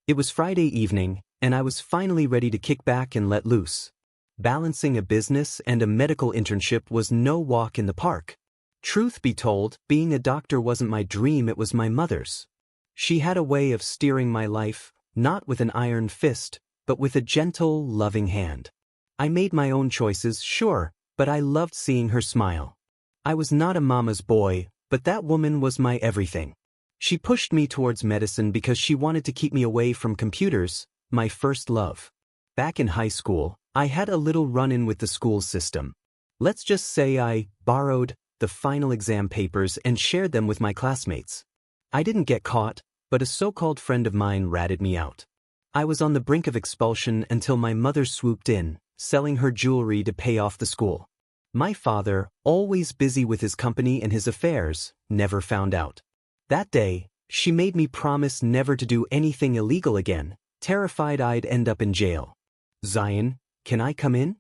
It was Friday evening, and I was finally ready to kick back and let loose. Balancing a business and a medical internship was no walk in the park. Truth be told, being a doctor wasn't my dream, it was my mother's. She had a way of steering my life, not with an iron fist, but with a gentle, loving hand. I made my own choices, sure, but I loved seeing her smile. I was not a mama's boy, but that woman was my everything. She pushed me towards medicine because she wanted to keep me away from computers, my first love. Back in high school, I had a little run-in with the school system. Let's just say I borrowed the final exam papers and shared them with my classmates. I didn't get caught, but a so-called friend of mine ratted me out. I was on the brink of expulsion until my mother swooped in, selling her jewelry to pay off the school. My father, always busy with his company and his affairs, never found out. That day, she made me promise never to do anything illegal again, terrified I'd end up in jail. "Zion, can I come in?"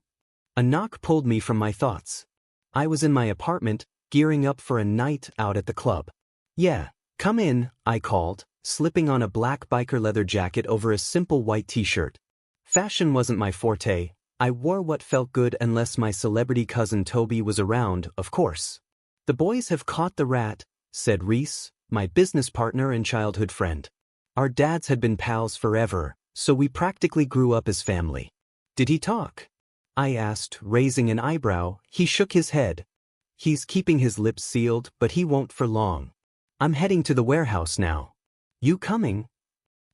A knock pulled me from my thoughts. I was in my apartment, gearing up for a night out at the club. "Yeah, come in," I called, slipping on a black biker leather jacket over a simple white t-shirt. Fashion wasn't my forte. I wore what felt good unless my celebrity cousin Toby was around, of course. "The boys have caught the rat," said Reese, my business partner and childhood friend. Our dads had been pals forever, so we practically grew up as family. "Did he talk?" I asked, raising an eyebrow. He shook his head. "He's keeping his lips sealed, but he won't for long. I'm heading to the warehouse now." "You coming?"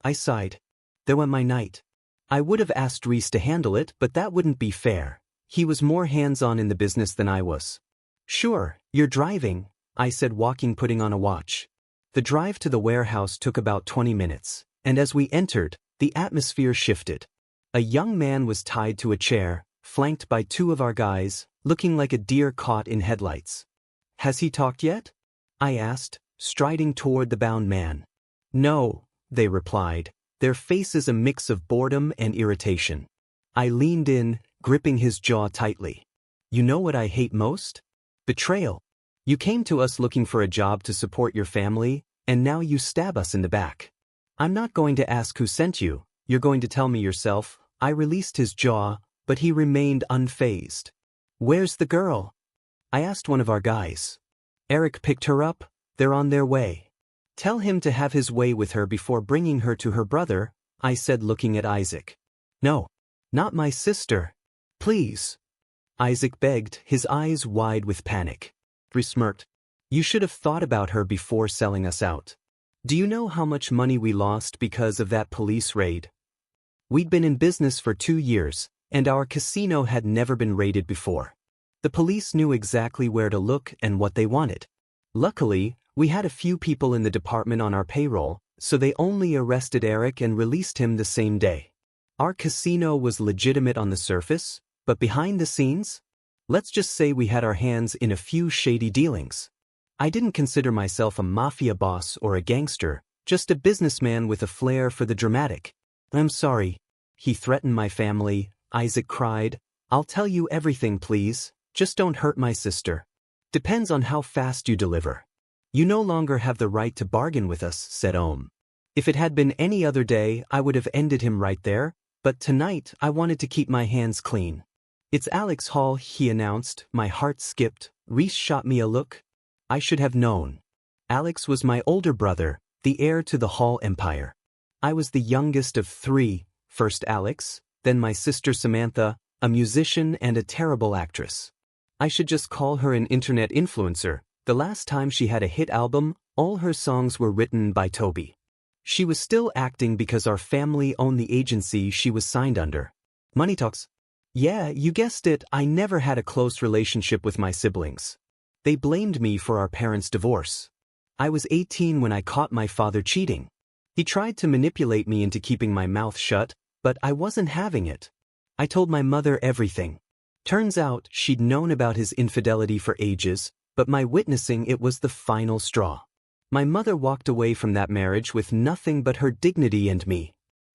I sighed. There went my night. I would have asked Reese to handle it, but that wouldn't be fair. He was more hands-on in the business than I was. "Sure, you're driving," I said, putting on a watch. The drive to the warehouse took about 20 minutes, and as we entered, the atmosphere shifted. A young man was tied to a chair, flanked by two of our guys, looking like a deer caught in headlights. "Has he talked yet?" I asked, striding toward the bound man. "No," they replied, their faces a mix of boredom and irritation. I leaned in, gripping his jaw tightly. "You know what I hate most? Betrayal. You came to us looking for a job to support your family, and now you stab us in the back. I'm not going to ask who sent you, you're going to tell me yourself." I released his jaw, but he remained unfazed. "Where's the girl?" I asked one of our guys. "Eric picked her up, they're on their way." "Tell him to have his way with her before bringing her to her brother," I said, looking at Isaac. "No, not my sister. Please," Isaac begged, his eyes wide with panic. We smirked. "You should have thought about her before selling us out. Do you know how much money we lost because of that police raid? We'd been in business for 2 years, and our casino had never been raided before. The police knew exactly where to look and what they wanted. Luckily, we had a few people in the department on our payroll, so they only arrested Eric and released him the same day. Our casino was legitimate on the surface, but behind the scenes? Let's just say we had our hands in a few shady dealings. I didn't consider myself a mafia boss or a gangster, just a businessman with a flair for the dramatic. "I'm sorry. He threatened my family," Isaac cried. "I'll tell you everything, please. Just don't hurt my sister. Depends on how fast you deliver." "You no longer have the right to bargain with us," said Ohm. If it had been any other day, I would have ended him right there, but tonight I wanted to keep my hands clean. "It's Alex Hall," he announced. My heart skipped. Reese shot me a look. I should have known. Alex was my older brother, the heir to the Hall empire. I was the youngest of 3, first Alex, then my sister Samantha, a musician and a terrible actress. I should just call her an internet influencer. The last time she had a hit album, all her songs were written by Toby. She was still acting because our family owned the agency she was signed under. Money talks. Yeah, you guessed it, I never had a close relationship with my siblings. They blamed me for our parents' divorce. I was 18 when I caught my father cheating. He tried to manipulate me into keeping my mouth shut, but I wasn't having it. I told my mother everything. Turns out she'd known about his infidelity for ages, but my witnessing it was the final straw. My mother walked away from that marriage with nothing but her dignity and me.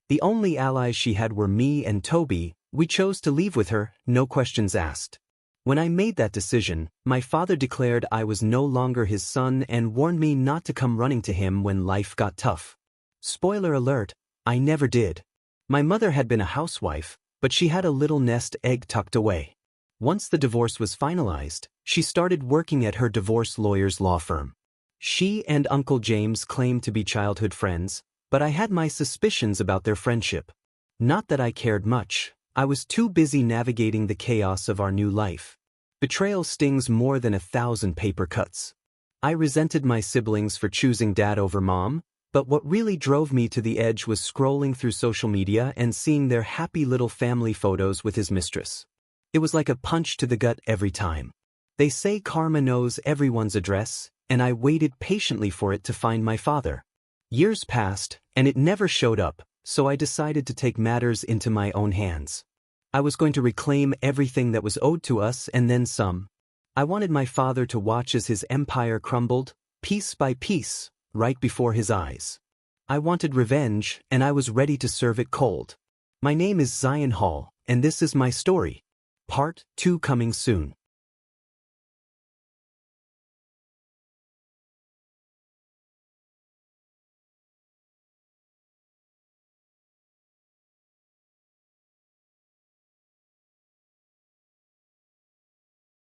The only allies she had were me and Toby. We chose to leave with her, no questions asked. When I made that decision, my father declared I was no longer his son and warned me not to come running to him when life got tough. Spoiler alert, I never did. My mother had been a housewife, but she had a little nest egg tucked away. Once the divorce was finalized, she started working at her divorce lawyer's law firm. She and Uncle James claimed to be childhood friends, but I had my suspicions about their friendship. Not that I cared much. I was too busy navigating the chaos of our new life. Betrayal stings more than 1,000 paper cuts. I resented my siblings for choosing dad over mom, but what really drove me to the edge was scrolling through social media and seeing their happy little family photos with his mistress. It was like a punch to the gut every time. They say karma knows everyone's address, and I waited patiently for it to find my father. Years passed, and it never showed up, so I decided to take matters into my own hands. I was going to reclaim everything that was owed to us and then some. I wanted my father to watch as his empire crumbled, piece by piece, right before his eyes. I wanted revenge, and I was ready to serve it cold. My name is Zion Hall, and this is my story. Part 2 coming soon.